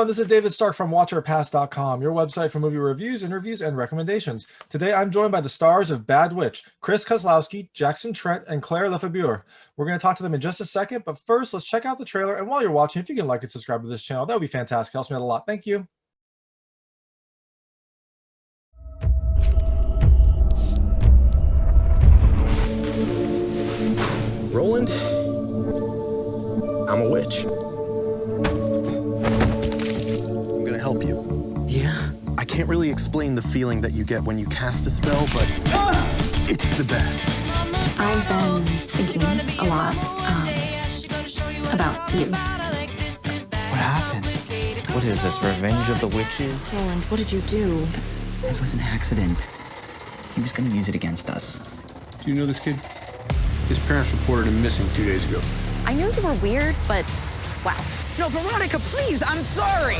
everyone. This is David Stark from WatcherPass.com, your website for movie reviews, interviews, and recommendations. Today, I'm joined by the stars of Bad Witch, Chris Kozlowski, Jackson Trent, and Clare Lefebure. We're going to talk to them in just a second, but first, let's check out the trailer. And while you're watching, if you can like and subscribe to this channel, that would be fantastic. Helps me out a lot. Thank you. Roland, I'm a witch. I'm gonna help you. Yeah? I can't really explain the feeling that you get when you cast a spell, but it's the best. I've been thinking a lot about you. What happened? What is this, Revenge of the Witches? Roland, what did you do? It was an accident. He was gonna use it against us. Do you know this kid? His parents reported him missing 2 days ago. I knew you were weird, but wow. No, Veronica, please, I'm sorry!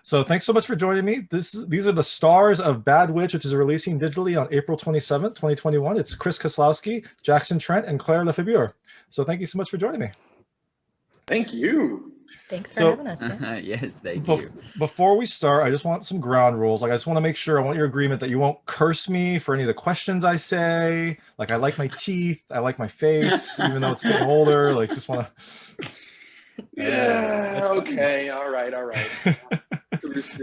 So thanks so much for joining me. These are the stars of Bad Witch, which is releasing digitally on April 27th, 2021. It's Chris Kozlowski, Jackson Trent, and Clare Lefebure. So thank you so much for joining me. Thank you. Thans for having us. Yeah. Yes, thank you. Before we start, I just want some ground rules. Like, I just want to make sure, I want your agreement that you won't curse me for any of the questions I say. Like, I like my teeth, I like my face, even though it's getting older. Like, just want to. Yeah. Okay. All right.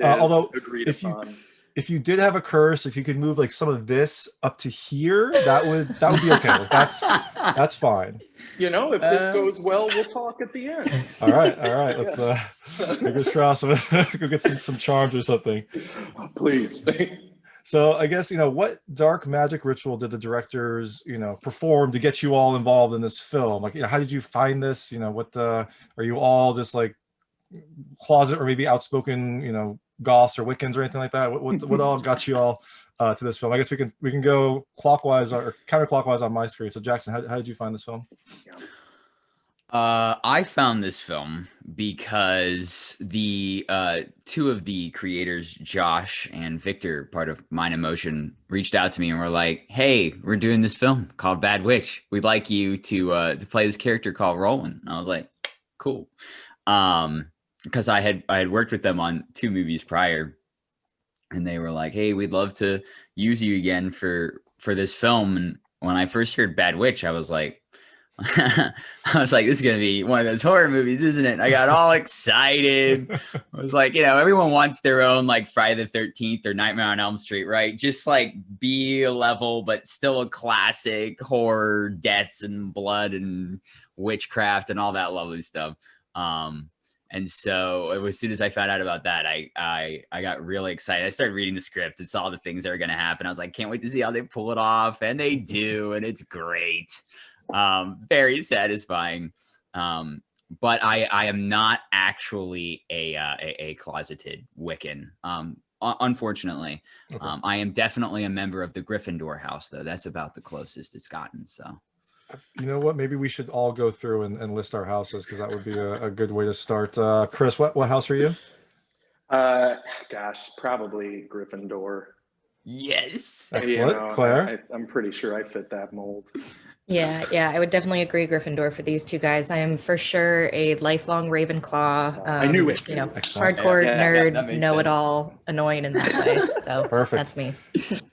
Although, agreed upon. If you did have a curse, if you could move like some of this up to here, that would be okay. Like, that's fine. You know, if this goes well, we'll talk at the end. All right. Let's fingers crossed. Go get some charms or something. Please. So I guess, what dark magic ritual did the directors, perform to get you all involved in this film? Like, how did you find this? Are you all just like closet or maybe outspoken, goths or Wiccans or anything like that? What all got you all to this film? I guess we can go clockwise or counterclockwise on my screen. So Jackson, how did you find this film? I found this film because the two of the creators, Josh and Victor, part of Mind and Motion, reached out to me and were like, "Hey, we're doing this film called Bad Witch. We'd like you to play this character called Roland." And I was like, "Cool," because I had worked with them on 2 movies prior, and they were like, "Hey, we'd love to use you again for this film." And when I first heard Bad Witch, I was like, this is gonna be one of those horror movies, isn't it? I got all excited. I was like, everyone wants their own like Friday the 13th or Nightmare on Elm Street, right? Just like be a level, but still a classic horror, deaths and blood and witchcraft and all that lovely stuff. And so as soon as I found out about that, I got really excited. I started reading the script and saw the things that are going to happen. I was like, can't wait to see how they pull it off. And they do. And it's great. Very satisfying. But I am not actually a closeted Wiccan. Unfortunately. Okay. I am definitely a member of the Gryffindor house, though. That's about the closest it's gotten. So. You know what? Maybe we should all go through and list our houses, because that would be a good way to start. Chris, what house are you? Gosh, probably Gryffindor. Yes. Excellent. Claire? I'm pretty sure I fit that mold. Yeah, I would definitely agree Gryffindor for these two guys. I am for sure a lifelong Ravenclaw. I knew it. Hardcore nerd, know-it-all, annoying in that way. So perfect. That's me.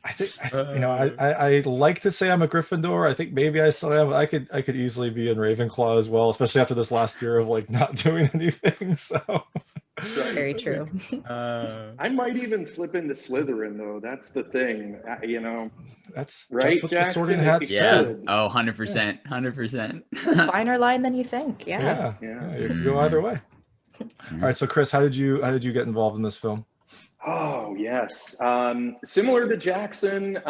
I think I like to say I'm a Gryffindor. I think maybe I still am. I could easily be in Ravenclaw as well, especially after this last year of like not doing anything. So. Very true. I might even slip into Slytherin, though. That's the thing, That's right. That's what the Sorting Hat said. Oh, 100%, 100%. Finer line than you think. Yeah. You can go either way. All right. So, Chris, how did you get involved in this film? Oh, yes. Similar to Jackson,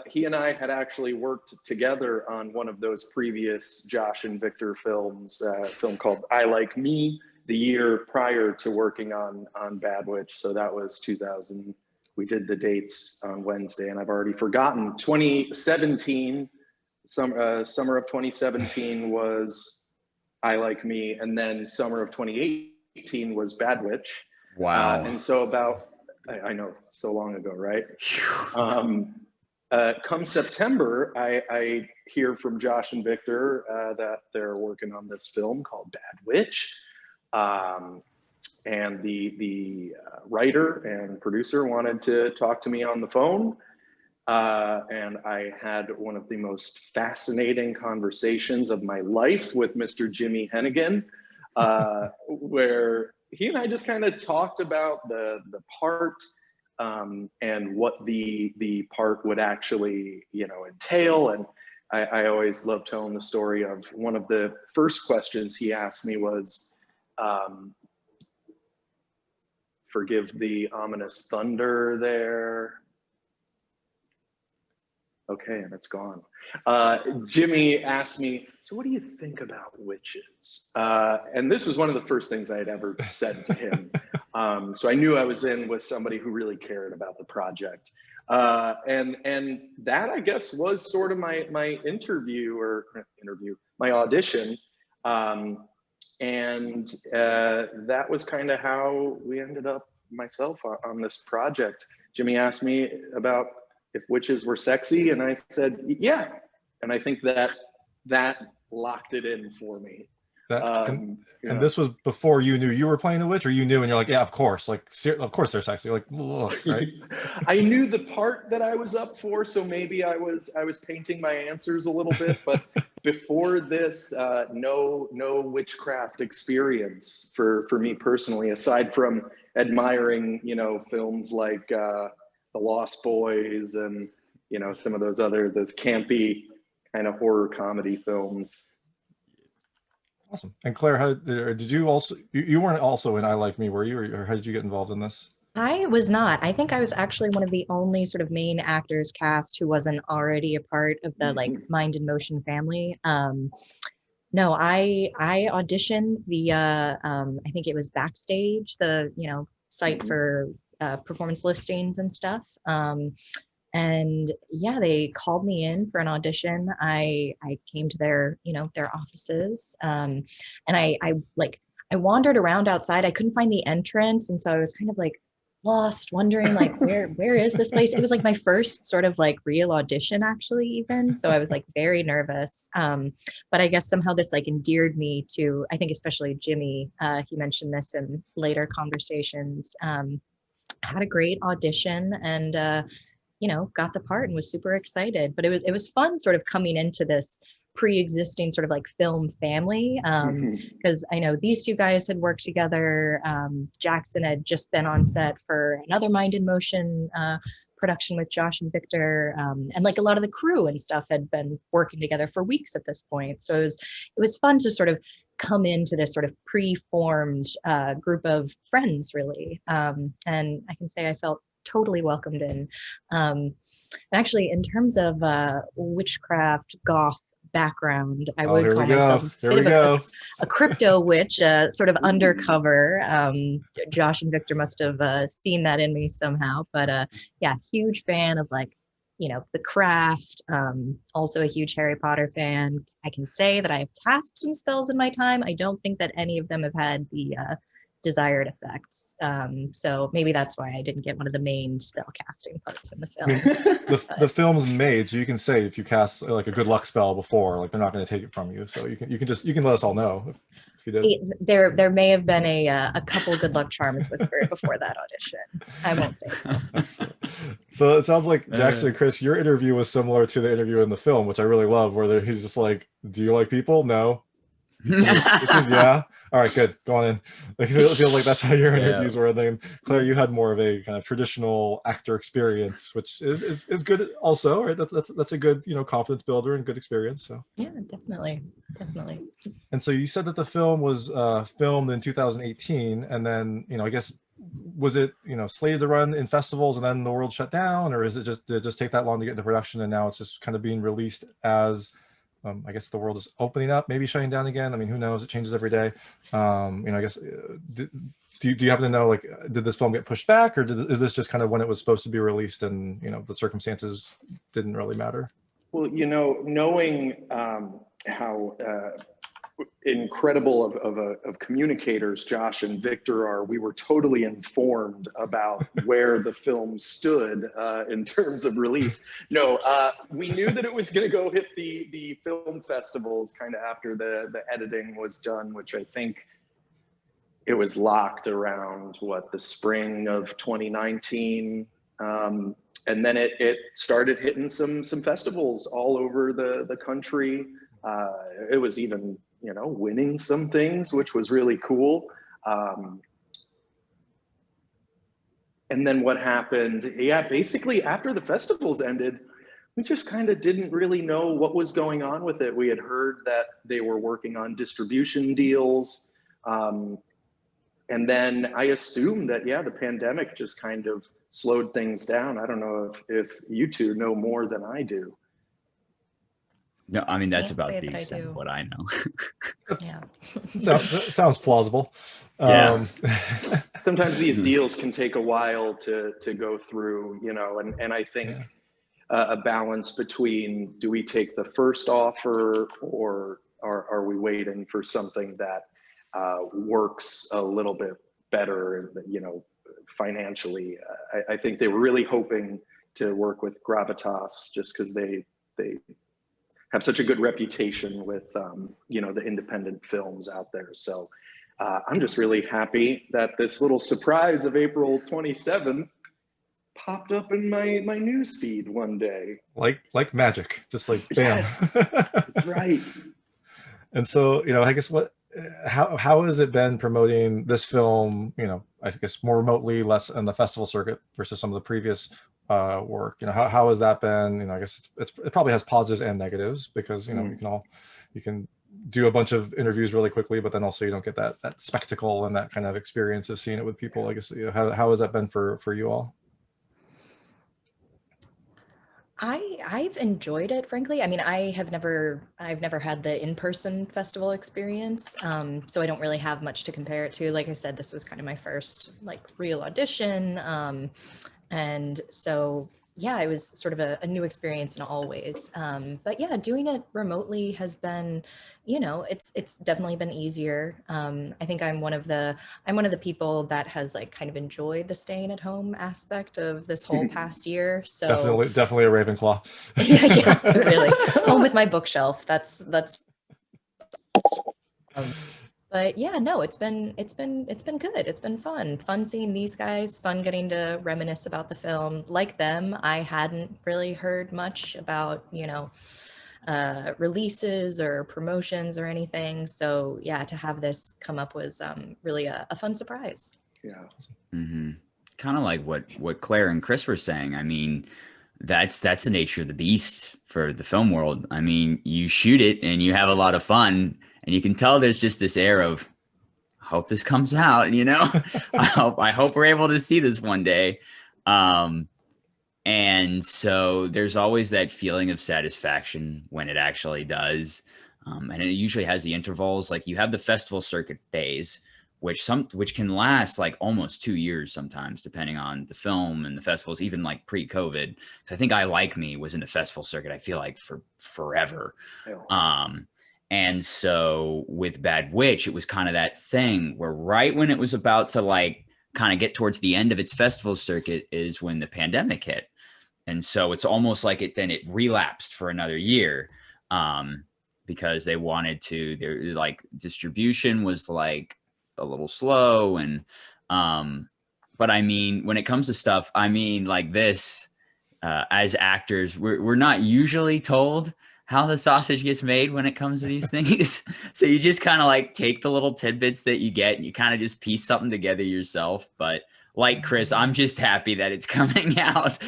he and I had actually worked together on one of those previous Josh and Victor films, a film called I Like Me, the year prior to working on Bad Witch. So that was 2000. We did the dates on Wednesday, and I've already forgotten. 2017, summer of 2017 was I Like Me, and then summer of 2018 was Bad Witch. Wow. And so I know, so long ago, right? come September, I hear from Josh and Victor that they're working on this film called Bad Witch. And the writer and producer wanted to talk to me on the phone. And I had one of the most fascinating conversations of my life with Mr. Jimmy Hennigan, where he and I just kind of talked about the part and what the part would actually, entail. And I always love telling the story of one of the first questions he asked me was, forgive the ominous thunder there. Okay, and it's gone. Jimmy asked me, so what do you think about witches? And this was one of the first things I had ever said to him. So I knew I was in with somebody who really cared about the project. And that, I guess, was sort of my my audition. And that was kind of how we ended up, myself, on this project. Jimmy asked me about if witches were sexy, and I said, yeah. And I think that locked it in for me. And this was before you knew you were playing the witch, or you knew and you're like, yeah, of course, of course they're sexy, like, look, right? I knew the part that I was up for, so maybe I was painting my answers a little bit, but before this, no witchcraft experience for me personally, aside from admiring, films like The Lost Boys and, some of those campy kind of horror comedy films. Awesome. And Claire, how did you also, you weren't also in I Like Me, were you, or how did you get involved in this? I was not. I think I was actually one of the only sort of main actors cast who wasn't already a part of the like Mind in Motion family. No, I auditioned via I think it was Backstage, the site for performance listings and stuff. And yeah, they called me in for an audition. I came to their their offices, and I wandered around outside. I couldn't find the entrance, and so I was kind of like lost, wondering like where is this place. It was like my first sort of like real audition, actually, even. So I was like very nervous. But I guess somehow this like endeared me to, I think especially Jimmy. He mentioned this in later conversations. Had a great audition and got the part and was super excited. But it was fun sort of coming into this pre-existing sort of like film family, because I know these two guys had worked together. Jackson had just been on set for another Mind in Motion production with Josh and Victor, and like a lot of the crew and stuff had been working together for weeks at this point. So it was fun to sort of come into this sort of pre-formed group of friends, really. And I can say I felt totally welcomed in. And actually, in terms of witchcraft goth background, I would call myself a crypto witch, sort of undercover. Josh and Victor must have seen that in me somehow. But yeah, huge fan of like, The Craft. Also a huge Harry Potter fan. I can say that I have cast some spells in my time. I don't think that any of them have had the desired effects. So maybe that's why I didn't get one of the main spell casting parts in the film. I mean, the film's made, so you can say if you cast like a good luck spell before, like they're not going to take it from you. So you can let us all know if you did. There may have been a couple good luck charms whispered before that audition. I won't say that. So it sounds like Jackson and Chris, your interview was similar to the interview in the film, which I really love, where he's just like, "Do you like people? No." Yeah. All right, good. Go on in. It feels like that's how your interviews were. And then Claire, you had more of a kind of traditional actor experience, which is good also, right? That's a good, confidence builder and good experience. So yeah, definitely. And so you said that the film was filmed in 2018, and then I guess was it slated to run in festivals and then the world shut down, or is it did it just take that long to get into production and now it's just kind of being released as I guess the world is opening up, maybe shutting down again. I mean, who knows? It changes every day. I guess, do you happen to know, like, did this film get pushed back, or is this just kind of when it was supposed to be released and, the circumstances didn't really matter? Well, knowing how incredible of communicators Josh and Victor are, we were totally informed about where the film stood in terms of release. No, we knew that it was going to go hit the film festivals kind of after the editing was done, which I think it was locked around the spring of 2019. And then it started hitting some festivals all over the country. It was even, winning some things, which was really cool. And then what happened? Yeah, basically after the festivals ended, we just kind of didn't really know what was going on with it. We had heard that they were working on distribution deals. And then I assumed that, the pandemic just kind of slowed things down. I don't know if you two know more than I do. No, I mean, that's Can't about say the that I extent do. of what I know. Yeah. Sounds plausible. Yeah. Sometimes these deals can take a while to go through, and I think a balance between, do we take the first offer, or are we waiting for something that works a little bit better, financially. I think they were really hoping to work with Gravitas just because they have such a good reputation with the independent films out there. So I'm just really happy that this little surprise of April 27th popped up in my news feed one day. Like magic, just like bam. Yes, that's right. And so, I guess how has it been promoting this film, I guess more remotely, less on the festival circuit versus some of the previous work? How has that been? I guess it probably has positives and negatives because, you can do a bunch of interviews really quickly, but then also you don't get that spectacle and that kind of experience of seeing it with people. I guess, how has that been for you all? I've enjoyed it, frankly. I mean, I've never had the in-person festival experience, so I don't really have much to compare it to. Like I said, this was kind of my first real audition, and so yeah, it was sort of a new experience in all ways. But yeah, doing it remotely has been, it's definitely been easier. I think I'm one of the people that has kind of enjoyed the staying at home aspect of this whole past year. So definitely a Ravenclaw. yeah, really. Home with my bookshelf. That's but yeah, no, it's been good. It's been fun seeing these guys, fun getting to reminisce about the film. Like them, I hadn't really heard much about, releases or promotions or anything. So yeah, to have this come up was really a fun surprise. Yeah. Mm-hmm. Kind of like what Claire and Chris were saying. I mean, that's the nature of the beast for the film world. I mean, you shoot it and you have a lot of fun, and you can tell there's just this air of, I hope this comes out, I hope we're able to see this one day. And so there's always that feeling of satisfaction when it actually does. And it usually has the intervals, you have the festival circuit phase, which can last almost 2 years sometimes, depending on the film and the festivals, even pre-COVID. So I think I Like Me was in the festival circuit, I feel for forever. And so with Bad Witch, it was kind of that thing where right when it was about to kind of get towards the end of its festival circuit is when the pandemic hit. And so it's almost like it relapsed for another year, because they wanted to, their distribution was a little slow. And but I mean, when it comes to stuff, I mean, this, as actors, we're not usually told how the sausage gets made when it comes to these things. So you just kind of take the little tidbits that you get and you kind of just piece something together yourself. But like Chris, I'm just happy that it's coming out.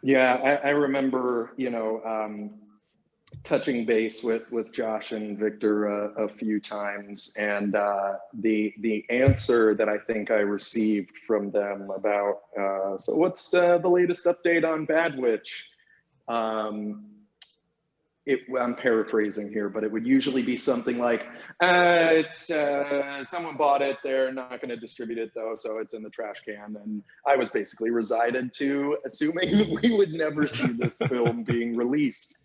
Yeah, I remember, touching base with Josh and Victor a few times, and the answer that I think I received from them about, so what's the latest update on Bad Witch? I'm paraphrasing here, but it would usually be something like, it's someone bought it, they're not going to distribute it though, so it's in the trash can. And I was basically resigned to assuming we would never see this film being released.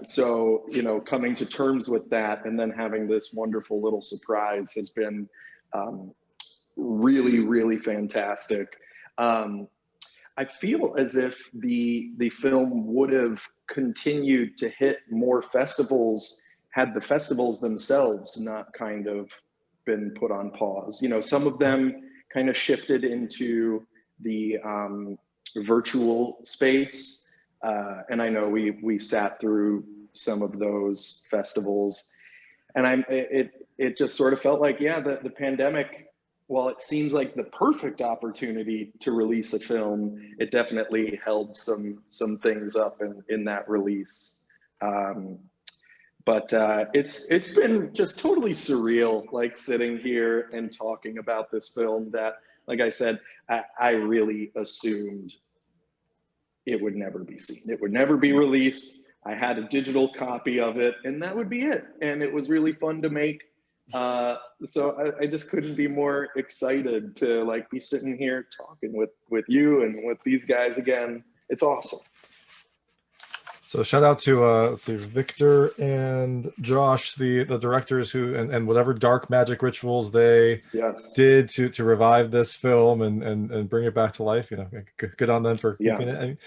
So, coming to terms with that and then having this wonderful little surprise has been really, really fantastic. I feel as if the film would have continued to hit more festivals had the festivals themselves not kind of been put on pause. Some of them kind of shifted into the virtual space. And I know we sat through some of those festivals, and it just sort of felt like, yeah, the pandemic, while it seemed like the perfect opportunity to release a film, it definitely held some things up in that release. But it's been just totally surreal, like sitting here and talking about this film that, like I said, I really assumed it would never be seen. It would never be released. I had a digital copy of it, and that would be it. And it was really fun to make. So I just couldn't be more excited to like be sitting here talking with you and with these guys again. It's awesome. So shout out to let's see, Victor and Josh, the directors who and whatever dark magic rituals they did to revive this film and bring it back to life. Good on them for keeping it. I mean,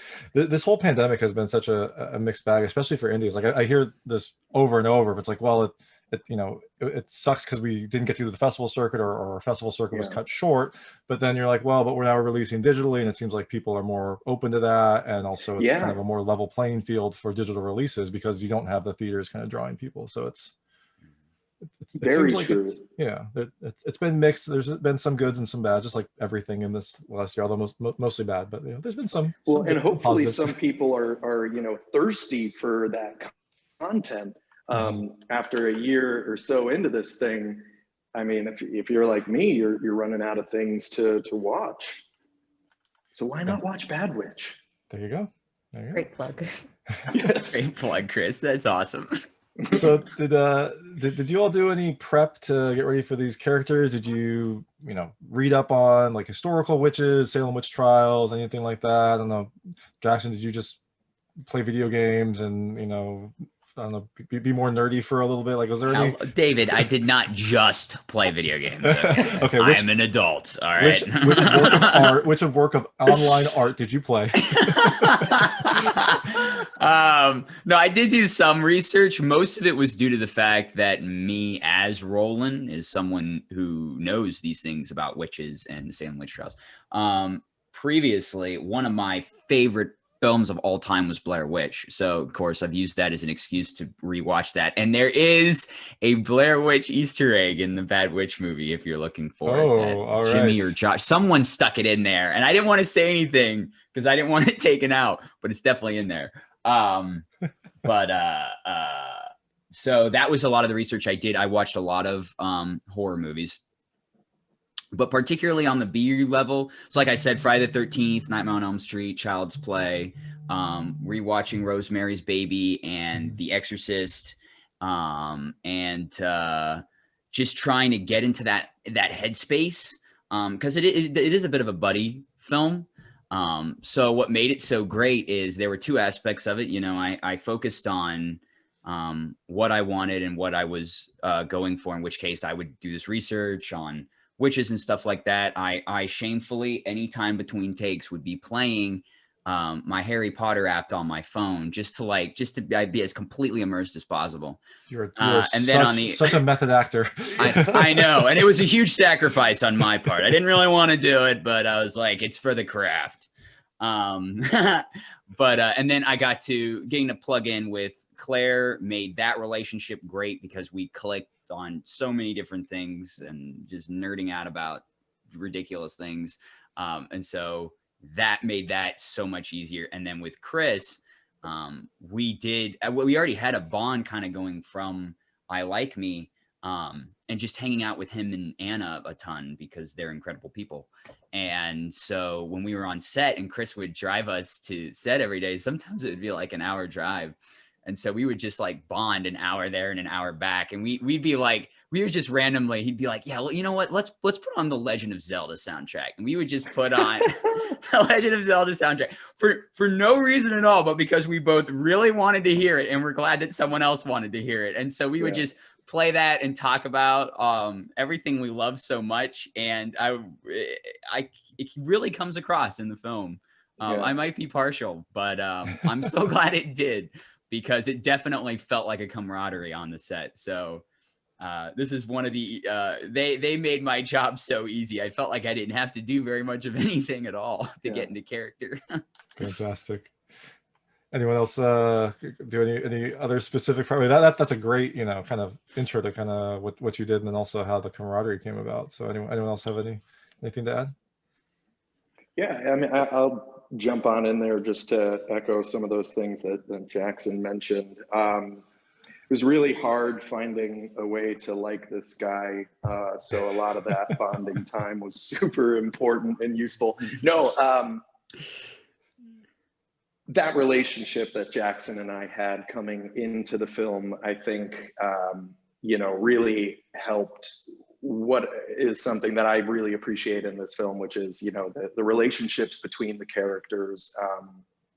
this whole pandemic has been such a mixed bag, especially for indies. Like I hear this over and over. It's like, well, it sucks because we didn't get to do the festival circuit, or our festival circuit was cut short. But then you're like, well, but we're now releasing digitally, and it seems like people are more open to that, and also it's kind of a more level playing field for digital releases because you don't have the theaters kind of drawing people. So it very seems like true. It's been mixed. There's been some goods and some bads, just like everything in this last year, although mostly bad. But there's been some. Well, and hopefully positives. some people are thirsty for that content. After a year or so into this thing, I mean, if you're like me, you're running out of things to watch. So why not watch Bad Witch? There you go. Great plug. Yes. Great plug, Chris. That's awesome. So did you all do any prep to get ready for these characters? Did you read up on like historical witches, Salem witch trials, anything like that? I don't know. Jackson, did you just play video games and I don't know, be more nerdy for a little bit? Like, was there any? David, I did not just play video games. Okay, I am an adult. All right. Which work of online art did you play? No, I did do some research. Most of it was due to the fact that me as Roland is someone who knows these things about witches and the Salem witch trials. Previously, one of my favorite films of all time was Blair Witch. So of course I've used that as an excuse to rewatch that. And there is a Blair Witch Easter egg in the Bad Witch movie if you're looking for it. All Jimmy right. or Josh, someone stuck it in there, and I didn't want to say anything because I didn't want it taken out, but it's definitely in there. So that was a lot of the research I did. I watched a lot of horror movies, but particularly on the B level. So like I said, Friday the 13th, Nightmare on Elm Street, Child's Play, rewatching Rosemary's Baby and The Exorcist, and just trying to get into that headspace, because it is a bit of a buddy film. So what made it so great is there were two aspects of it. I focused on what I wanted and what I was going for, in which case I would do this research on witches and stuff like that. I shamefully, anytime between takes, would be playing my Harry Potter app on my phone just to be as completely immersed as possible. You're such a method actor. I know, and it was a huge sacrifice on my part. I didn't really want to do it, but I was like, it's for the craft. And then I got to getting to plug in with Claire, made that relationship great because we clicked on so many different things and just nerding out about ridiculous things. And so that made that so much easier. And then with Chris, we already had a bond kind of going from I Like Me, and just hanging out with him and Anna a ton because they're incredible people. And so when we were on set and Chris would drive us to set every day, sometimes it would be like an hour drive. And so we would just like bond an hour there and an hour back. And we'd be like, we would just randomly, he'd be like, yeah, well, you know what? Let's put on the Legend of Zelda soundtrack. And we would just put on the Legend of Zelda soundtrack for no reason at all, but because we both really wanted to hear it and we're glad that someone else wanted to hear it. And so we would just play that and talk about everything we love so much. And it really comes across in the film. I might be partial, but I'm so glad it did, because it definitely felt like a camaraderie on the set. So this is one of the they made my job so easy. I felt like I didn't have to do very much of anything at all to get into character. Fantastic. Anyone else do any other specific? Probably that's a great, you know, kind of intro to kind of what you did, and then also how the camaraderie came about. So anyone else have anything to add? Yeah, I mean, I'll jump on in there just to echo some of those things that Jackson mentioned. It was really hard finding a way to like this guy. So a lot of that bonding time was super important and useful. No, that relationship that Jackson and I had coming into the film, I think, you know, really helped what is something that I really appreciate in this film, which is, you know, the relationships between the characters.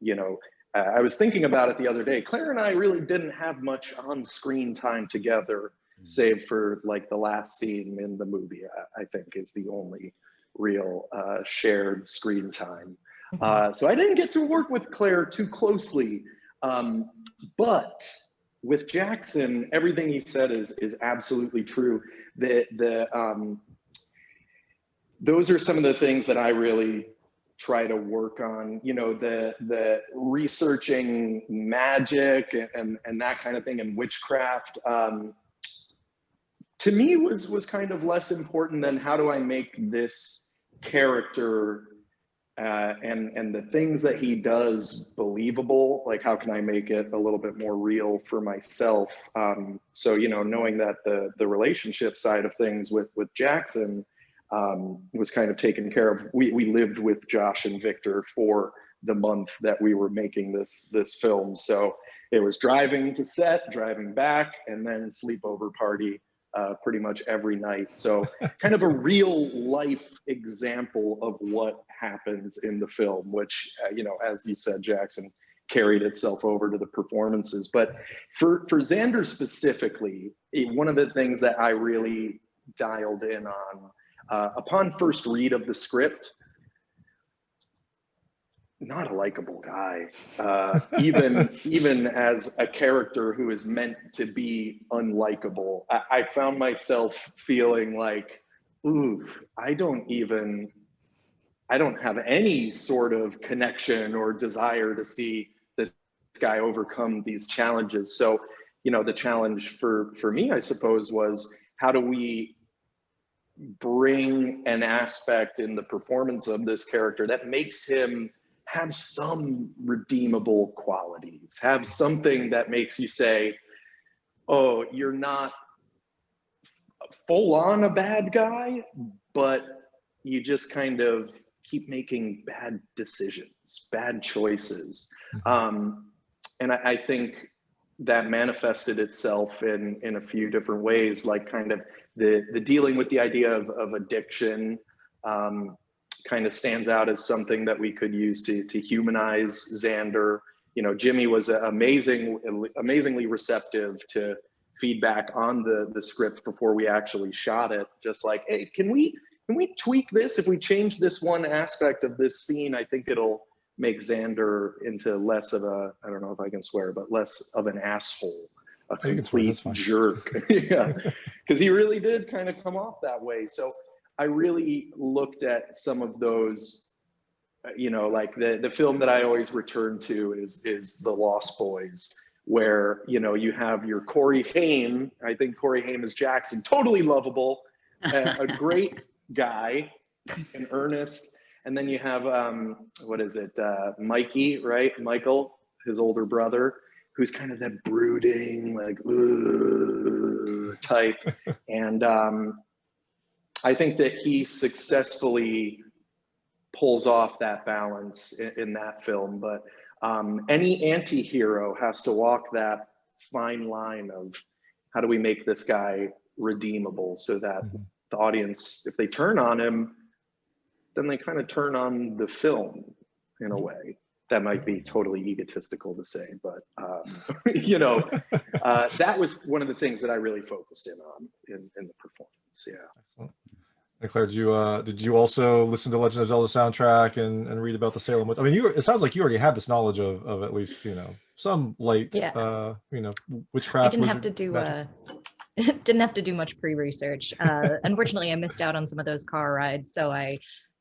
You know, I was thinking about it the other day. Claire and I really didn't have much on-screen time together, save for like the last scene in the movie, I think is the only real shared screen time. So I didn't get to work with Claire too closely, but with Jackson, everything he said is absolutely true. Those are some of the things that I really try to work on, you know, the researching magic and that kind of thing, and witchcraft, to me was kind of less important than how do I make this character and the things that he does believable. Like, how can I make it a little bit more real for myself? So, you know, knowing that the relationship side of things with Jackson was kind of taken care of. We lived with Josh and Victor for the month that we were making this film. So it was driving to set, driving back, and then sleepover party pretty much every night. So kind of a real life example of what happens in the film, which, you know, as you said, Jackson, carried itself over to the performances. But for Xander specifically, one of the things that I really dialed in on, upon first read of the script, not a likable guy, even as a character who is meant to be unlikable. I found myself feeling like, ooh, I don't have any sort of connection or desire to see this guy overcome these challenges. So, you know, the challenge for me, I suppose, was how do we bring an aspect in the performance of this character that makes him have some redeemable qualities, have something that makes you say, oh, you're not full on a bad guy, but you just kind of keep making bad decisions, bad choices. And I think that manifested itself in a few different ways, like kind of the dealing with the idea of addiction, kind of stands out as something that we could use to humanize Xander. You know, Jimmy was amazingly receptive to feedback on the script before we actually shot it. Just like, hey, can we tweak this? If we change this one aspect of this scene, I think it'll make Xander into less of a, I don't know if I can swear, but less of an asshole, a complete jerk. Yeah, because he really did kind of come off that way. So I really looked at some of those, you know, like the film that I always return to is The Lost Boys, where, you know, you have your Corey Haim. I think Corey Haim is Jackson, totally lovable, a great guy, and earnest. And then you have, what is it, Mikey, right? Michael, his older brother, who's kind of that brooding, like, type. And I think that he successfully pulls off that balance in that film. But Any anti-hero has to walk that fine line of how do we make this guy redeemable so that the audience, if they turn on him, then they kind of turn on the film in a way. That might be totally egotistical to say, but that was one of the things that I really focused in on in the performance. Yeah. Excellent. And Claire, did you also listen to Legend of Zelda soundtrack and read about the Salem Witch? I mean, it sounds like you already had this knowledge of at least some light witchcraft. I didn't have to do didn't have to do much pre-research. Unfortunately, I missed out on some of those car rides, so I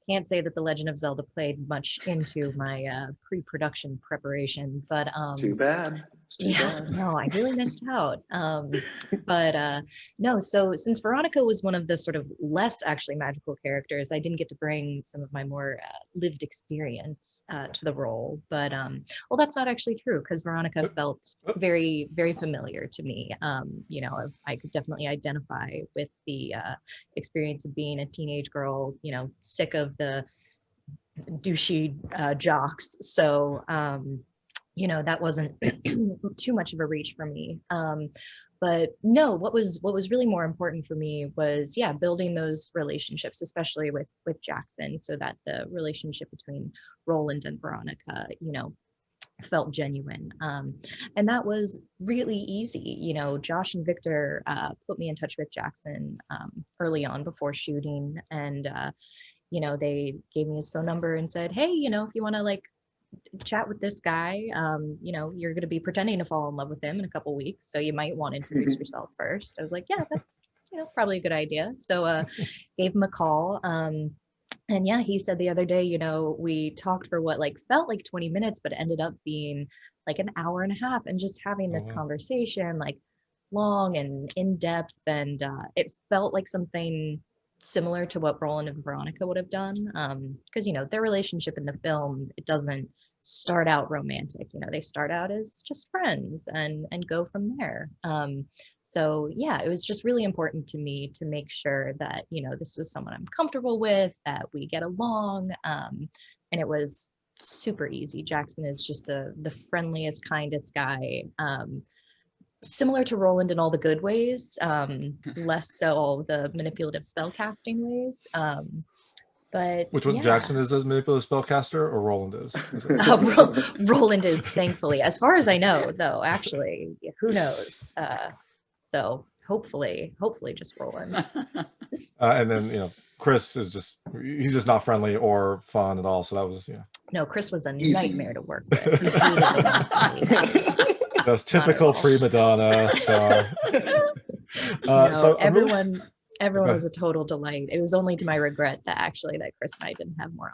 can't say that the Legend of Zelda played much into my pre-production preparation, but too bad. No, I really missed out. No, so since Veronica was one of the sort of less actually magical characters, I didn't get to bring some of my more lived experience to the role. But well, that's not actually true, because Veronica felt very, very familiar to me. I could definitely identify with the experience of being a teenage girl, sick of the douchey jocks. So that wasn't too much of a reach for me. But no, what was really more important for me was, building those relationships, especially with Jackson, so that the relationship between Roland and Veronica, felt genuine. And that was really easy. Josh and Victor put me in touch with Jackson early on before shooting. And, they gave me his phone number and said, hey, if you want to chat with this guy, you're going to be pretending to fall in love with him in a couple weeks, so you might want to introduce yourself first. I was like, yeah, that's probably a good idea. So gave him a call, and he said the other day, we talked for what felt like 20 minutes but ended up being an hour and a half, and just having this conversation long and in depth, and it felt like something similar to what Roland and Veronica would have done, because their relationship in the film, it doesn't start out romantic. They start out as just friends and go from there. So it was just really important to me to make sure that this was someone I'm comfortable with, that we get along, and it was super easy. Jackson is just the friendliest, kindest guy. Similar to Roland in all the good ways, less so all the manipulative spellcasting ways. But which one? Jackson is the manipulative spellcaster, or Roland is? Roland is, thankfully, as far as I know, though. Actually, who knows? So hopefully, just Roland. And then Chris is he's just not friendly or fun at all. So that was No, Chris was a nightmare to work with. He hated the That's typical prima donna star. So everyone was a total delight. It was only to my regret that Chris and I didn't have more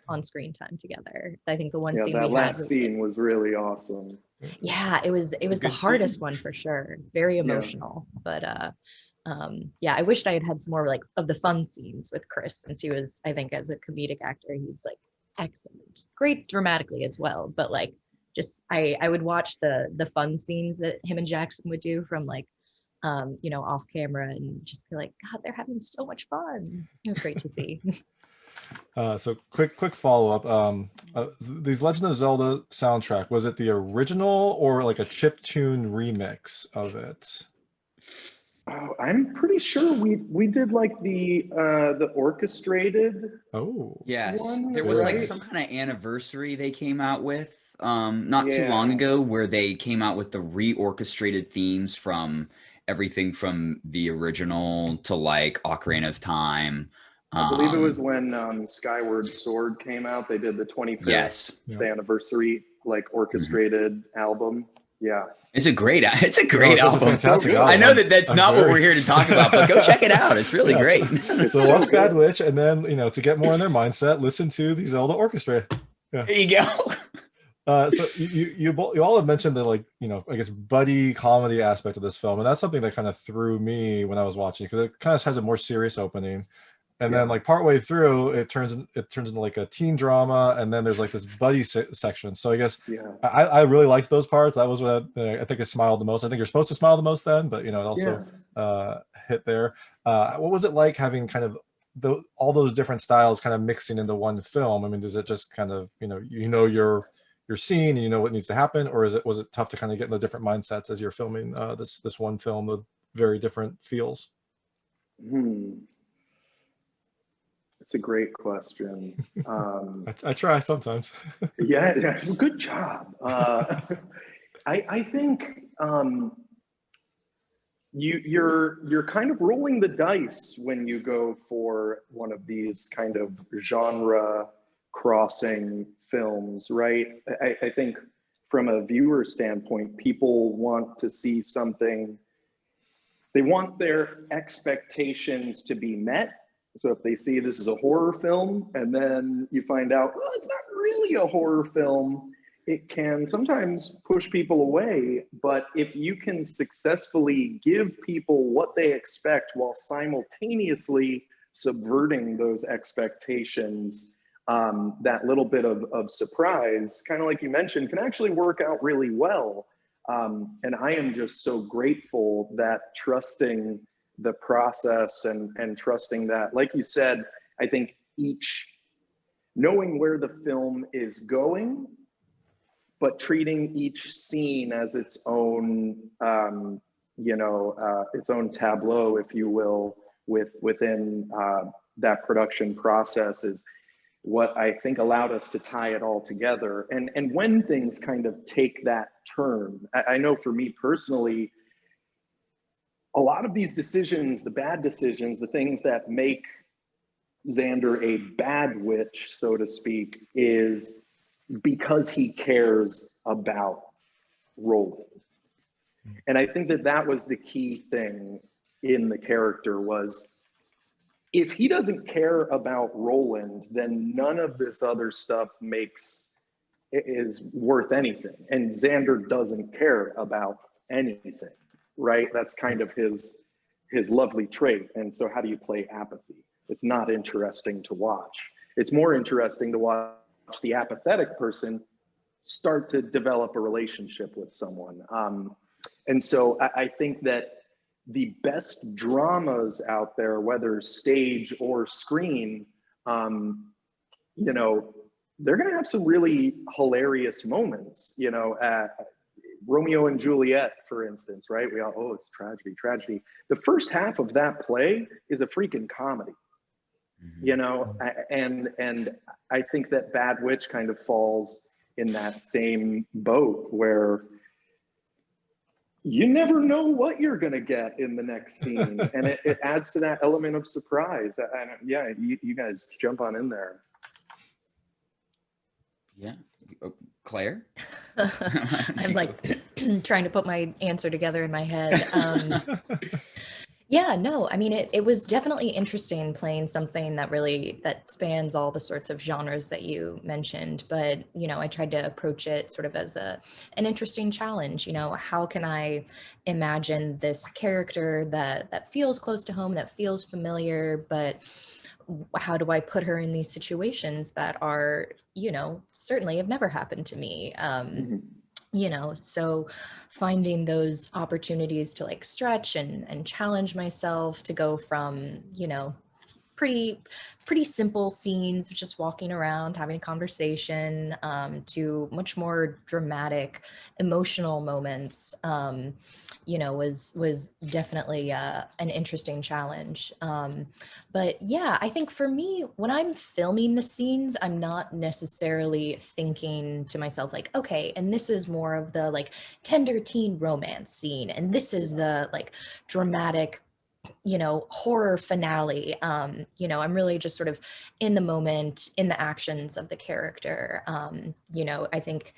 on screen time together. I think the one scene that we last had scene was really awesome. Yeah, it was the hardest one for sure. Very emotional, but I wished I had had some more of the fun scenes with Chris, since he was, I think, as a comedic actor, he's excellent, great dramatically as well, but I would watch the fun scenes that him and Jackson would do from off camera, and just be like, God, they're having so much fun. It was great to see. So quick follow-up. These Legend of Zelda soundtrack, was it the original or a chiptune remix of it? Oh, I'm pretty sure we did the orchestrated. Oh yes, one, there was right? some kind of anniversary they came out with not too long ago, where they came out with the reorchestrated themes from everything from the original to Ocarina of Time. I believe it was when Skyward Sword came out. They did the 25th anniversary orchestrated album. Yeah, it's a great album. Fantastic album. I know that's not what we're here to talk about, but go check it out. It's really great. So watch Bad Witch, and then to get more in their mindset, listen to the Zelda Orchestra. Yeah. There you go. So you all have mentioned the I guess buddy comedy aspect of this film, and that's something that kind of threw me when I was watching, because it kind of has a more serious opening, and then partway through it turns into a teen drama, and then there's this buddy section. So I guess I really liked those parts. That was what I think I smiled the most. I think you're supposed to smile the most then, but it also hit there. What was it like having kind of all those different styles kind of mixing into one film? I mean, does it just kind of you're your scene and you know what needs to happen, or was it tough to kind of get in the different mindsets as you're filming this one film with very different feels? It's a great question. I try sometimes. Yeah, good job. I think you're kind of rolling the dice when you go for one of these kind of genre crossing films, right? I think from a viewer standpoint, people want to see something, they want their expectations to be met. So if they see this is a horror film and then you find out, well, it's not really a horror film, it can sometimes push people away. But if you can successfully give people what they expect while simultaneously subverting those expectations, that little bit of surprise, kind of like you mentioned, can actually work out really well. And I am just so grateful that trusting the process and trusting that, like you said, I think knowing where the film is going, but treating each scene as its own, its own tableau, if you will, within that production process is what I think allowed us to tie it all together. And when things kind of take that turn, I know for me personally, a lot of these decisions, the bad decisions, the things that make Xander a bad witch, so to speak, is because he cares about Roland. And I think that was the key thing in the character was, if he doesn't care about Roland, then none of this other stuff is worth anything. And Xander doesn't care about anything, right? That's kind of his lovely trait. And so how do you play apathy? It's not interesting to watch. It's more interesting to watch the apathetic person start to develop a relationship with someone. And so I think that the best dramas out there, whether stage or screen, they're gonna have some really hilarious moments, Romeo and Juliet, for instance, right? We all, oh, it's tragedy. The first half of that play is a freaking comedy, and I think that Bad Witch kind of falls in that same boat where you never know what you're going to get in the next scene. And it adds to that element of surprise. And yeah, you guys jump on in there. Yeah. Claire? I'm like trying to put my answer together in my head. Yeah, no, I mean, it was definitely interesting playing something that spans all the sorts of genres that you mentioned. But, I tried to approach it sort of as an interesting challenge. How can I imagine this character that feels close to home, that feels familiar, but how do I put her in these situations that are, certainly have never happened to me? So finding those opportunities to like stretch and challenge myself to go from, pretty simple scenes, just walking around, having a conversation, to much more dramatic, emotional moments, was definitely an interesting challenge. But yeah, I think for me, when I'm filming the scenes, I'm not necessarily thinking to myself like, okay, and this is more of the like tender teen romance scene, and this is the like dramatic horror finale. I'm really just sort of in the moment, in the actions of the character. I think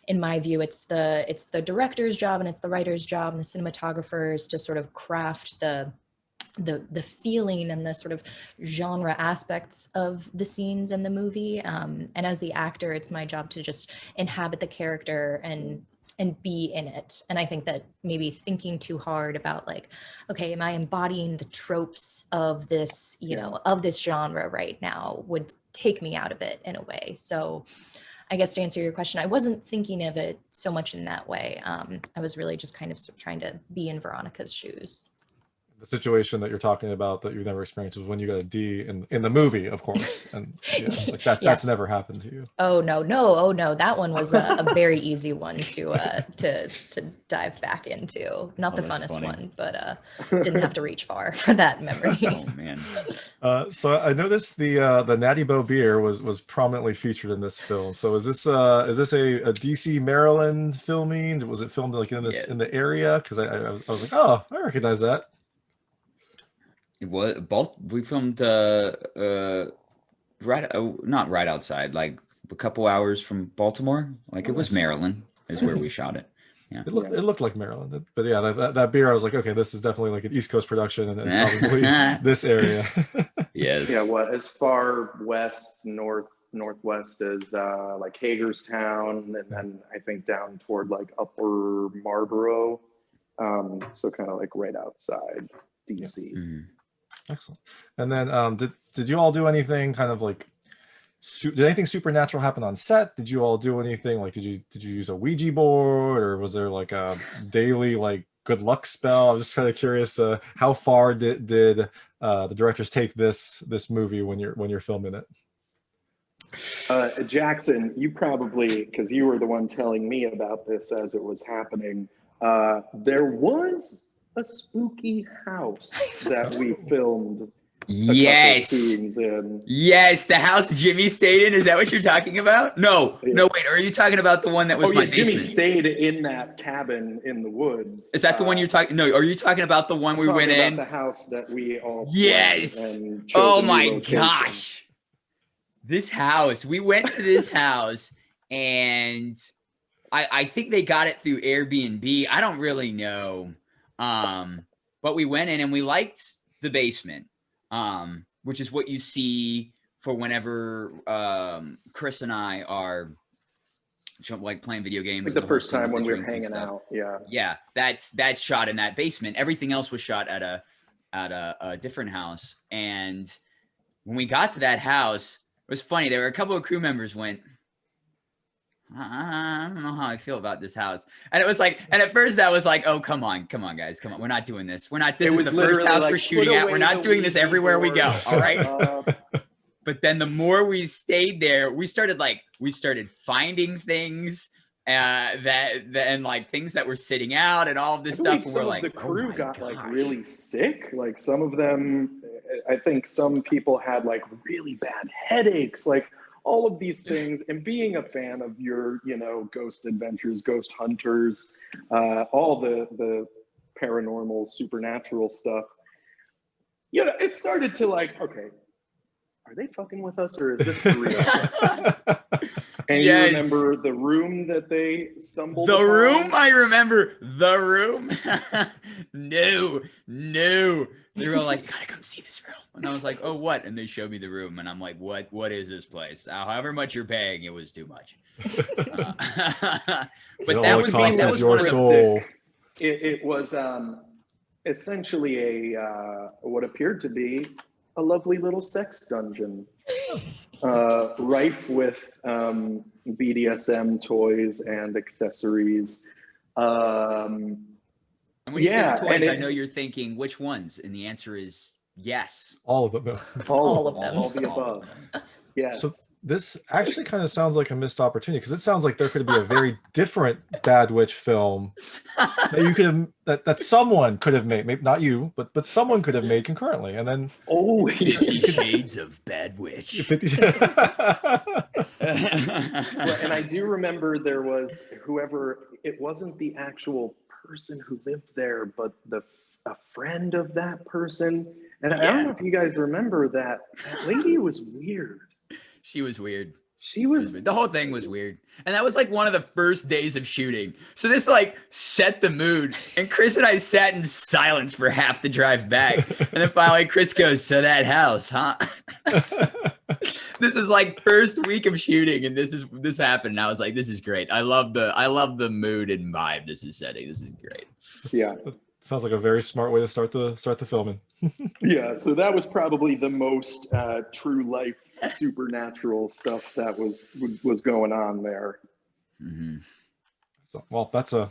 in my view, it's the director's job and it's the writer's job and the cinematographer's to sort of craft the feeling and the sort of genre aspects of the scenes in the movie. And as the actor, it's my job to just inhabit the character and be in it. And I think that maybe thinking too hard about like, okay, am I embodying the tropes of this, of this genre right now would take me out of it in a way. So I guess to answer your question, I wasn't thinking of it so much in that way. I was really just kind of trying to be in Veronica's shoes. the situation that you're talking about that you've never experienced was when you got a D in the movie, of course, and yeah, like that's Yes. never happened to you. Oh no, that one was a very easy one to dive back into. Not the that's funnest funny. one, but didn't have to reach far for that memory. Oh man. So I noticed the Natty Boh beer was prominently featured in this film. So is this a DC Maryland filming? Was it filmed like in the area? Because I was like, oh, I recognize that. It was both. We filmed not right outside, like a couple hours from Baltimore. Like it was Maryland is where we shot it. Yeah, it looked like Maryland, but yeah, that beer, I was like, okay, this is definitely like an East Coast production, and probably this area. Yes. Yeah, as far west, northwest as like Hagerstown, and then I think down toward like Upper Marlboro, so kind of like right outside DC. Yeah. Mm-hmm. Excellent. And then did you all do anything kind of like did anything supernatural happen on set? Did you all do anything like did you use a Ouija board, or was there like a daily like good luck spell? I'm just kind of curious how far did the directors take this movie when you're filming it? Jackson, you probably, because you were the one telling me about this as it was happening, there was a spooky house that we filmed Yes. scenes in. Yes, the house Jimmy stayed in. Is that what you're talking about? No, wait. Are you talking about the one that was my basement? Jimmy stayed in that cabin in the woods. Is that the one you're talking? No, are you talking about the one we went in? The house that we all yes. And oh my gosh, this house. We went to this house, and I think they got it through Airbnb. I don't really know. But we went in and we liked the basement, which is what you see for whenever Chris and I are like playing video games. Like the first time when we were hanging out. Yeah. That's shot in that basement. Everything else was shot at a different house. And when we got to that house, it was funny. There were a couple of crew members went, I don't know how I feel about this house. And it was like, and at first that was like, oh, come on, guys. Come on. We're not doing this. This is the first house we're shooting at. We're not doing this everywhere we go. All right. But then the more we stayed there, we started finding things and like things that were sitting out and all of this stuff. And we're like, the crew got like really sick. Like some of them, I think some people had like really bad headaches, like all of these things. And being a fan of your, ghost adventures, ghost hunters, all the paranormal, supernatural stuff, it started to like, okay, are they fucking with us or is this for real? And you remember the room that they stumbled upon? Room? I remember the room. No. They were all like, you gotta come see this room. And I was like, oh, what? And they showed me the room. And I'm like, what is this place? However much you're paying, it was too much. But that was your soul. It was essentially what appeared to be a lovely little sex dungeon. Rife with BDSM toys and accessories. And when you say toys, I know you're thinking which ones, and the answer is yes. All of them. All of them. All the above. Yes. So this actually kind of sounds like a missed opportunity, because it sounds like there could be a very different Bad Witch film that you could have, that someone could have made, maybe not you, but someone could have made concurrently, and then 50 Shades of Bad Witch. And I do remember there was it wasn't the actual person who lived there, but a friend of that person. And I don't know if you guys remember that lady was weird. She was weird. The whole thing was weird. And that was like one of the first days of shooting. So this like set the mood. And Chris and I sat in silence for half the drive back. And then finally Chris goes, so that house, huh? This is like first week of shooting, and this happened. And I was like, this is great. I love the mood and vibe this is setting. This is great. Yeah. Sounds like a very smart way to start the filming. Yeah, so that was probably the most true life supernatural stuff that was going on there. Mm-hmm. So, well, that's a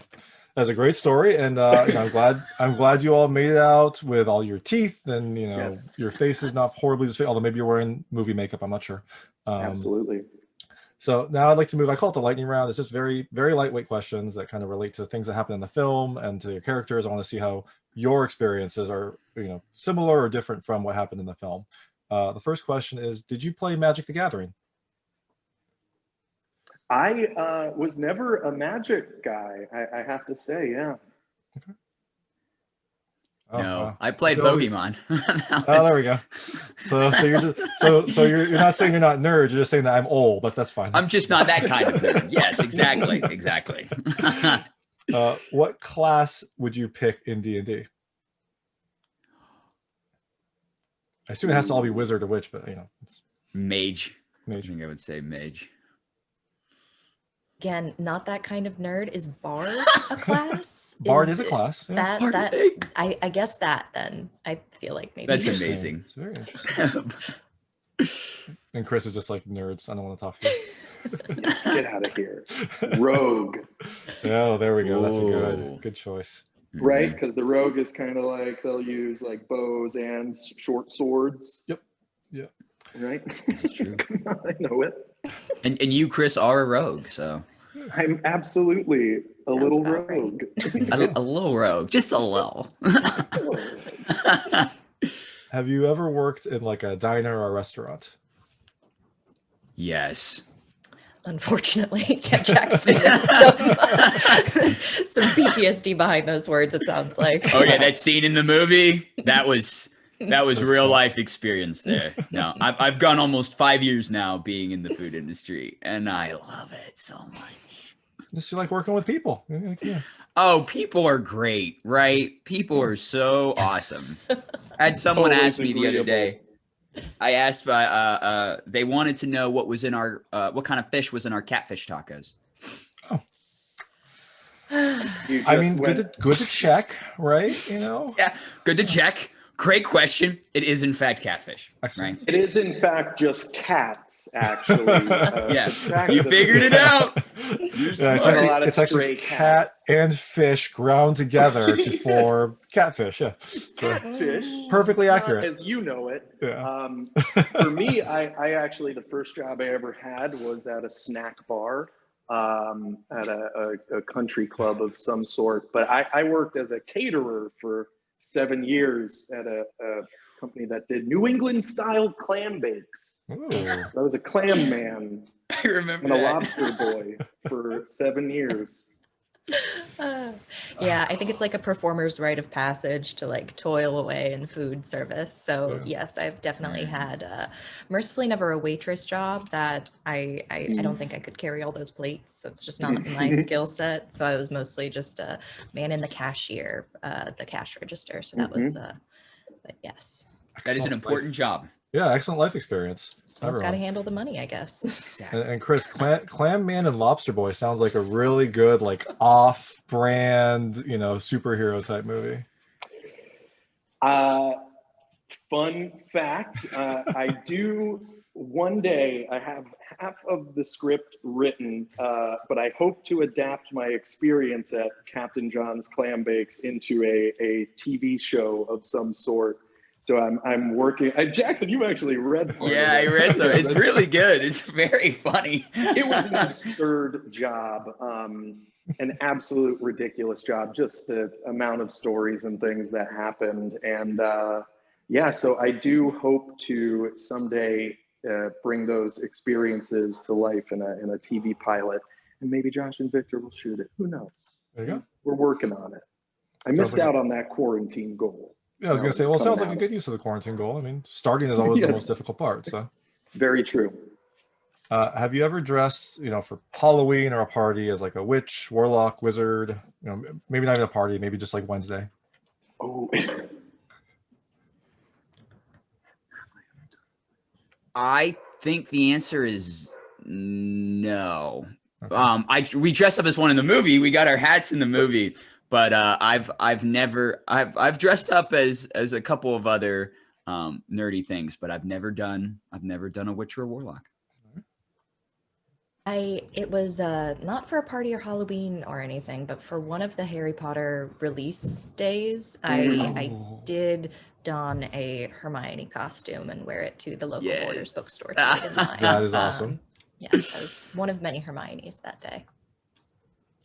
That's a great story, and you know, I'm glad you all made it out with all your teeth and you know Yes. your face is not horribly disfigured, although maybe you're wearing movie makeup. I'm not sure. Absolutely. So now I'd like to move. I call it the lightning round. It's just very very lightweight questions that kind of relate to things that happen in the film and to your characters. I want to see how your experiences are similar or different from what happened in the film. The first question is: did you play Magic the Gathering? I was never a Magic guy. I have to say, yeah. Okay. No, I played always... Pokemon. Oh, there we go. So you're just so you're not saying you're not nerd. You're just saying that I'm old, but that's fine. I'm just not that kind of nerd. Yes, exactly. What class would you pick in D&D? I assume it has to all be wizard or witch, but it's Mage. mage. I think I would say mage. Again, not that kind of nerd. Is bard a class? Bard is a class. Yeah. I guess that then. I feel like maybe That's amazing. It's very interesting. And Chris is just like, nerds. I don't want to talk to you. Get out of here. Rogue. Oh, there we go. That's a Whoa. good choice. Right? Because the rogue is kind of like they'll use like bows and short swords. Yep. Yeah. Right? This is true. I know it. And you, Chris, are a rogue, so I'm absolutely a Sounds little about right. rogue. a little rogue, just a little. Have you ever worked in like a diner or a restaurant? Yes. Unfortunately, yeah, Jackson has some PTSD behind those words, it sounds like. Oh yeah, that scene in the movie, that was real life experience there. No, I've gone almost 5 years now being in the food industry, and I love it so much. Just you like working with people. Yeah. Oh, people are great, right? People are so awesome. I had someone Always ask me the other day. I asked, they wanted to know what was in our, what kind of fish was in our catfish tacos. Oh. I mean, good to check, right? Yeah, good to check. Great question. It is in fact catfish. Excellent. Right? It is in fact just cats, actually. Yes, you figured it out. Yeah, it's actually cat and fish ground together to form catfish. Yeah, Catfish, perfectly accurate, as you know it. Yeah. For me, I actually the first job I ever had was at a snack bar, at a country club of some sort. But I worked as a caterer for 7 years at a company that did New England style clam bakes. Ooh. I was a clam man I remember and a that. lobster boy for 7 years. Yeah, I think it's like a performer's rite of passage to like toil away in food service. So yes, I've definitely had mercifully never a waitress job that I don't think I could carry all those plates. That's just not my skill set. So I was mostly just a man in the cashier, the cash register. So that was but yes. That is an important job. Yeah, excellent life experience. Someone's got to handle the money, I guess. Exactly. And Chris, Clam Man and Lobster Boy sounds like a really good, like off-brand, superhero type movie. Fun fact, I do one day, I have half of the script written, but I hope to adapt my experience at Captain John's Clam Bakes into a TV show of some sort. So I'm working. Jackson, you actually read part Yeah, of it. I read them. It's really good. It's very funny. It was an absurd job, an absolute ridiculous job. Just the amount of stories and things that happened, and yeah. So I do hope to someday bring those experiences to life in a TV pilot, and maybe Josh and Victor will shoot it. Who knows? There you go. We're working on it. I missed out on that quarantine goal. Yeah, I was going to say, well, it sounds like a good use of the quarantine goal. I mean, starting is always the most difficult part. So, very true. Have you ever dressed, for Halloween or a party as like a witch, warlock, wizard? Maybe not even a party, maybe just like Wednesday. Oh, I think the answer is no. Okay. We dressed up as one in the movie. We got our hats in the movie. But I've dressed up as a couple of other nerdy things, but I've never done a witch or a warlock. It was not for a party or Halloween or anything, but for one of the Harry Potter release days, I Oh. did don a Hermione costume and wear it to the local Borders Yes. bookstore to wait in line. That is awesome. Yeah, I was one of many Hermiones that day.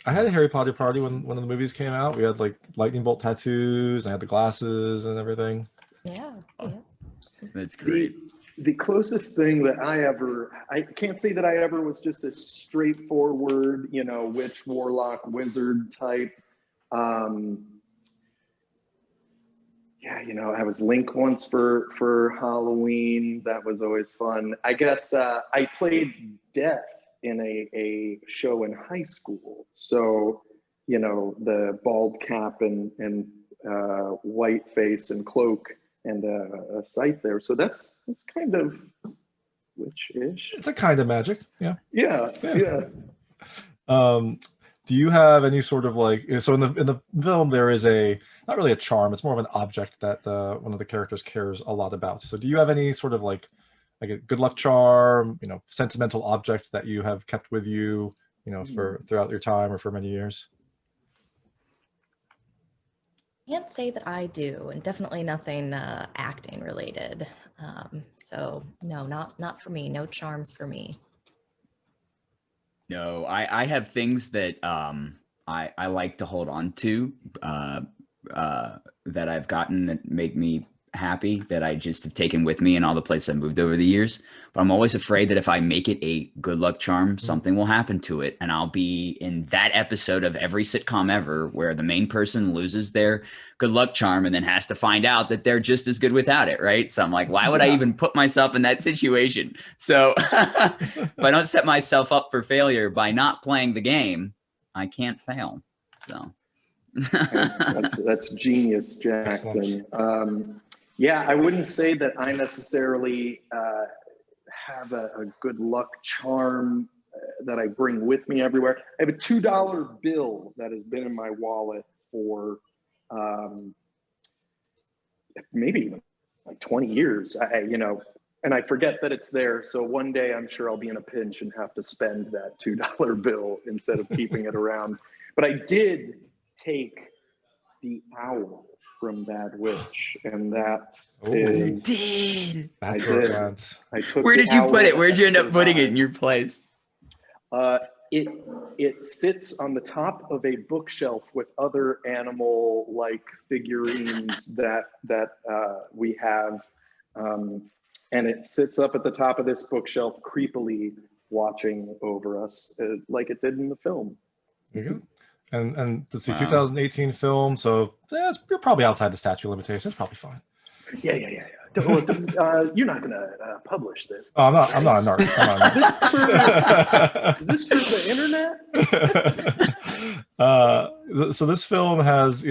I had a Harry Potter That's party awesome. when one of the movies came out. We had like lightning bolt tattoos. I had the glasses and everything. Yeah, Oh. yeah. That's great. The closest thing that I can't say that I ever was just a straightforward, witch, warlock, wizard type. Yeah, I was Link once for Halloween. That was always fun. I guess I played Death in a show in high school. So, the bald cap and white face and cloak and a scythe there. So that's kind of witch-ish. It's a kind of magic. Yeah. Yeah. Do you have any sort of like, so in the film there is not really a charm, it's more of an object that one of the characters cares a lot about. So do you have any sort of like a good luck charm, sentimental object that you have kept with you, for throughout your time or for many years? Can't say that I do, and definitely nothing acting related. So no, not for me. No charms for me. No, I have things that I like to hold on to that I've gotten that make me happy, that I just have taken with me in all the places I moved over the years. But I'm always afraid that if I make it a good luck charm, something will happen to it. And I'll be in that episode of every sitcom ever where the main person loses their good luck charm and then has to find out that they're just as good without it, right? So I'm like, why would I even put myself in that situation? So if I don't set myself up for failure by not playing the game, I can't fail. So that's genius, Jackson. Yeah, I wouldn't say that I necessarily have a good luck charm that I bring with me everywhere. I have a $2 bill that has been in my wallet for maybe even like 20 years. And I forget that it's there. So one day I'm sure I'll be in a pinch and have to spend that $2 bill instead of keeping it around. But I did take the owl from Bad Witch, and that you did. That's I where it did. went. I took Where the did you put owl it? Where'd you end that up putting it in survived. your place? It sits on the top of a bookshelf with other animal-like figurines that we have, and it sits up at the top of this bookshelf, creepily watching over us, like it did in the film. There you go. And let's see, Wow. 2018 film, so you're probably outside the statute of limitations. It's probably fine. Yeah. You're not gonna publish this. Oh, I'm not a narc. Is this for the internet? So this film has,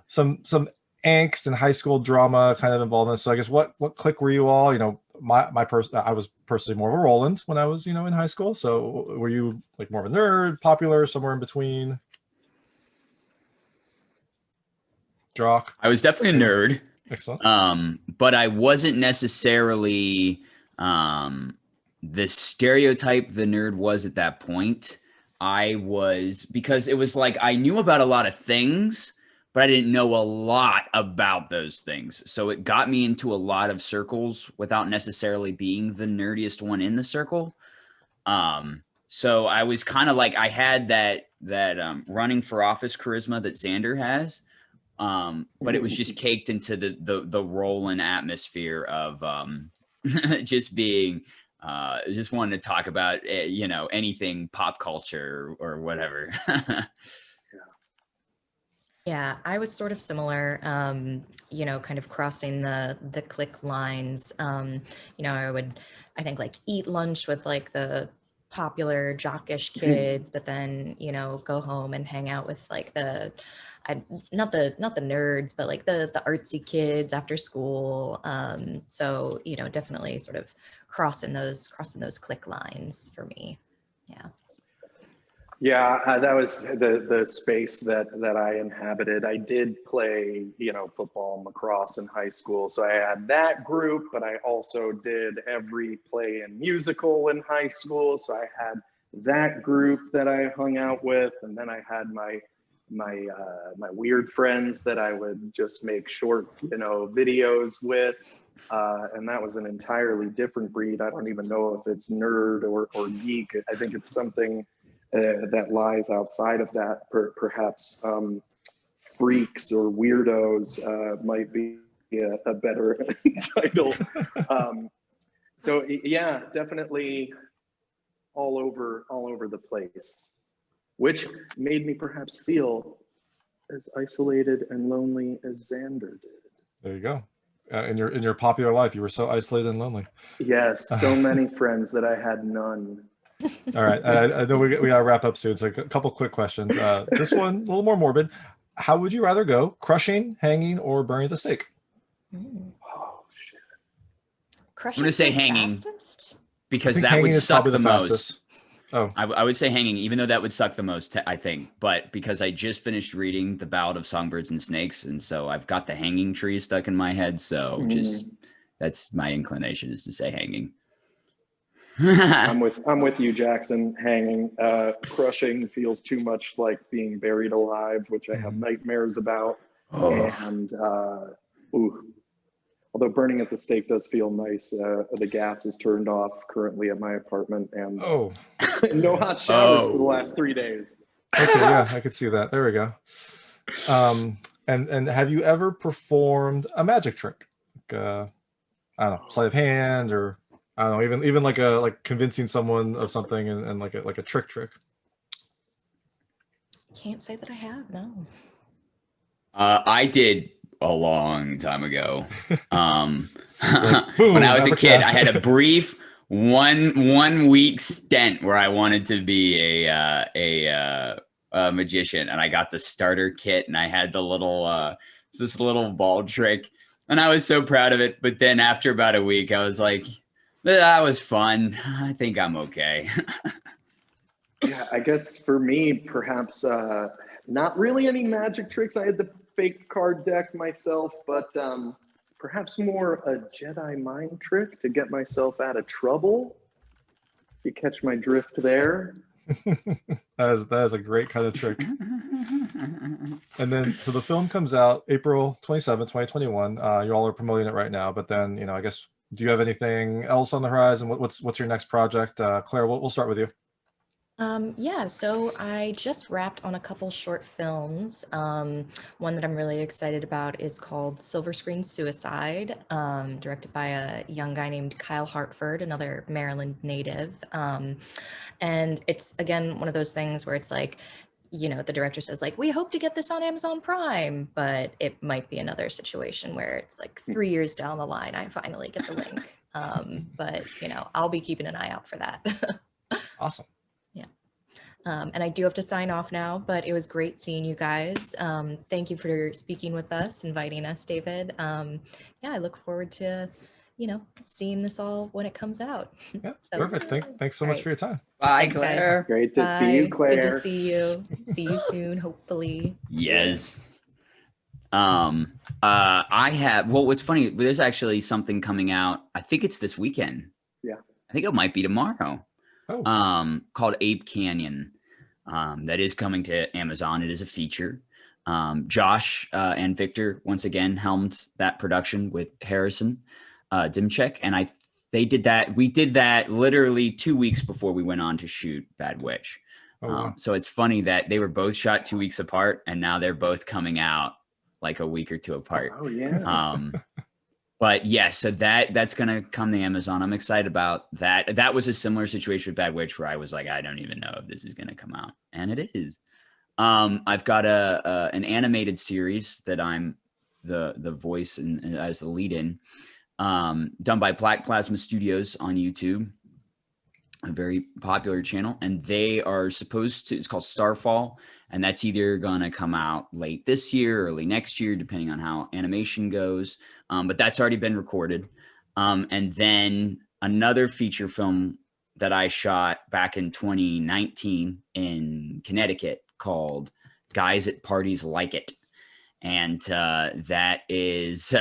some angst and high school drama kind of involved in it. So I guess what clique were you all? I was personally more of a Roland when I was, in high school. So were you like more of a nerd, popular, somewhere in between? Jock? I was definitely a nerd. Excellent. But I wasn't necessarily the stereotype the nerd was at that point. I was, because it was like I knew about a lot of things, but I didn't know a lot about those things. So it got me into a lot of circles without necessarily being the nerdiest one in the circle. So I was kind of like, I had that running for office charisma that Xander has. But it was just caked into the Roland atmosphere of just being just wanting to talk about anything pop culture or whatever. Yeah, I was sort of similar, kind of crossing the clique lines. I think like eat lunch with like the popular jockish kids, but then, go home and hang out with like not the nerds, but like the artsy kids after school. So, definitely sort of crossing those clique lines for me. Yeah. Yeah, that was the space that I inhabited. I did play, football and lacrosse in high school. So I had that group, but I also did every play and musical in high school. So I had that group that I hung out with, and then I had my weird friends that I would just make short, videos with. And that was an entirely different breed. I don't even know if it's nerd or geek. I think it's something that lies outside of that. Perhaps freaks or weirdos might be a better title. So yeah, definitely all over the place, which made me perhaps feel as isolated and lonely as Xander did. There you go. In your popular life, you were so isolated and lonely. Yes, so many friends that I had none. All right, I know we got to wrap up soon, so a couple quick questions. This one, a little more morbid. How would you rather go? Crushing, hanging, or burning at the stake? Oh, shit. Crushing I'm going to say is hanging fastest? because I think that hanging would is suck probably the most. fastest. Oh, I would say hanging, even though that would suck the most, I think. But because I just finished reading The Ballad of Songbirds and Snakes, and so I've got the hanging tree stuck in my head. So just that's my inclination, is to say hanging. I'm with you, Jackson. Hanging. Crushing feels too much like being buried alive, which I have nightmares about. And although burning at the stake does feel nice, the gas is turned off currently at my apartment, and no hot showers for the last 3 days. Okay, yeah, I could see that. There we go. And have you ever performed a magic trick? Like, I don't know, sleight of hand, or I don't know, even like convincing someone of something, and like a trick. Can't say that I have, no. I did a long time ago. Like, boom, when I was a kid, abracadabra. I had a brief one week stint where I wanted to be a magician, and I got the starter kit, and I had the this little ball trick, and I was so proud of it. But then after about a week, I was like, that was fun. I think I'm okay. Yeah, I guess for me, perhaps not really any magic tricks. I had the fake card deck myself, but perhaps more a Jedi mind trick to get myself out of trouble. If you catch my drift there. that is a great kind of trick. And then, so the film comes out April 27, 2021. You all are promoting it right now, but then, I guess, do you have anything else on the horizon? What's your next project? Claire, we'll start with you. Yeah, so I just wrapped on a couple short films. One that I'm really excited about is called Silver Screen Suicide, directed by a young guy named Kyle Hartford, another Maryland native. And it's, again, one of those things where it's like, the director says, like, we hope to get this on Amazon Prime, but it might be another situation where it's like 3 years down the line, I finally get the link. But, I'll be keeping an eye out for that. Awesome. And I do have to sign off now, but it was great seeing you guys. Thank you for speaking with us, inviting us, David. Yeah, I look forward to, seeing this all when it comes out. Yeah, So, perfect. Thanks so much for your time. Bye, Thanks, guys. Claire. Great to see you, Claire. Good to see you. See you soon, hopefully. Yes. I have, what's funny, there's actually something coming out. I think it's this weekend. Yeah. I think it might be tomorrow. Oh. Called Ape Canyon. That is coming to Amazon. It is a feature. Josh and Victor once again helmed that production with Harrison Dimchek, and we did that literally 2 weeks before we went on to shoot Bad Witch. Oh, wow. So it's funny that they were both shot 2 weeks apart, and now they're both coming out like a week or two apart. Oh yeah. But yeah, so that's gonna come to Amazon. I'm excited about that. That was a similar situation with Bad Witch, where I was like, I don't even know if this is gonna come out, and it is. I've got an animated series that I'm the voice and as the lead in, done by Black Plasma Studios on YouTube, a very popular channel, and they are supposed to. It's called Starfall, and that's either gonna come out late this year, early next year, depending on how animation goes. But that's already been recorded. And then another feature film that I shot back in 2019 in Connecticut called Guys at Parties Like It. And that is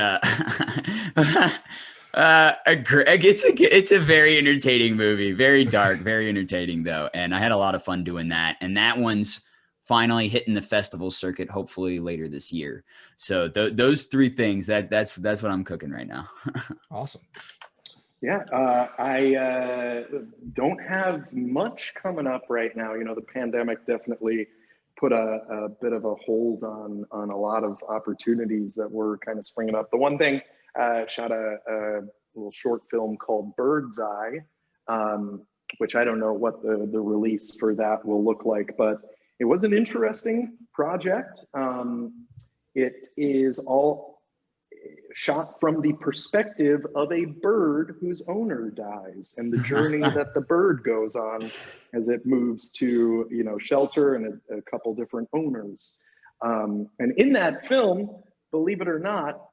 It's a very entertaining movie, very dark, very entertaining though, and I had a lot of fun doing that. And that one's finally hitting the festival circuit, hopefully later this year. So those three things that's what I'm cooking right now. Awesome. Yeah, I don't have much coming up right now. You know, the pandemic definitely put a bit of a hold on a lot of opportunities that were kind of springing up. The one thing, shot a little short film called Bird's Eye, which I don't know what the release for that will look like, but it was an interesting project. It is all shot from the perspective of a bird whose owner dies and the journey that the bird goes on as it moves to, you know, shelter and a couple different owners. And in that film, believe it or not,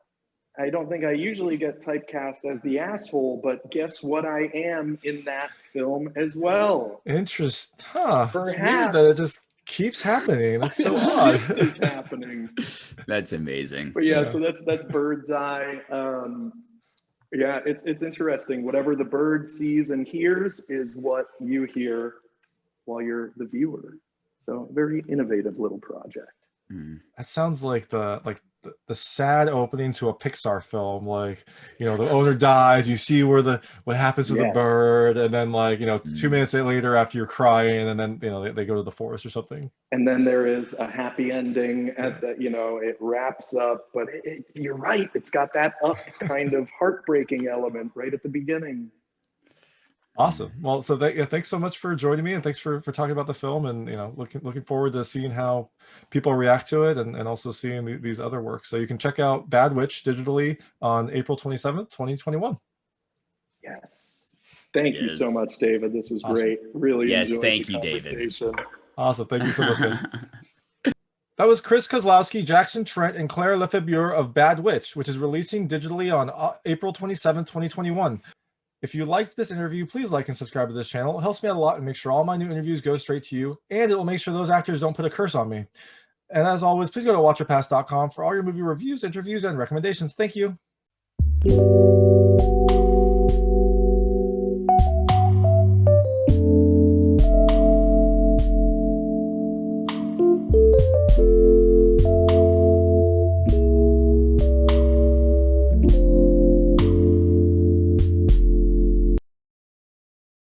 I don't think I usually get typecast as the asshole, but guess what I am in that film as well. Interesting. Huh. It's weird Perhaps. that it just keeps happening. That's so odd. It is happening. That's amazing. But yeah, so that's Bird's Eye. Yeah, it's interesting. Whatever the bird sees and hears is what you hear while you're the viewer. So very innovative little project. That sounds like the sad opening to a Pixar film. Like, you know, the owner dies, you see what happens to the bird, and then, like, you know, 2 minutes later after you're crying, and then, you know, they go to the forest or something. And then there is a happy ending at the, you know, it wraps up, but you're right, it's got that up kind of heartbreaking element right at the beginning. Awesome. Well, so thanks so much for joining me, and thanks for talking about the film, and, you know, looking forward to seeing how people react to it, and also seeing these other works. So you can check out Bad Witch digitally on April 27th, 2021. Yes. Thank you so much, David. This was great. Really enjoyed thank the you, David. conversation. Awesome. Thank you so much, guys. That was Chris Kozlowski, Jackson Trent, and Clare Lefebure of Bad Witch, which is releasing digitally on April 27th, 2021. If you liked this interview, please like and subscribe to this channel. It helps me out a lot and make sure all my new interviews go straight to you, and it will make sure those actors don't put a curse on me. And as always, please go to watcherpass.com for all your movie reviews, interviews, and recommendations. Thank you.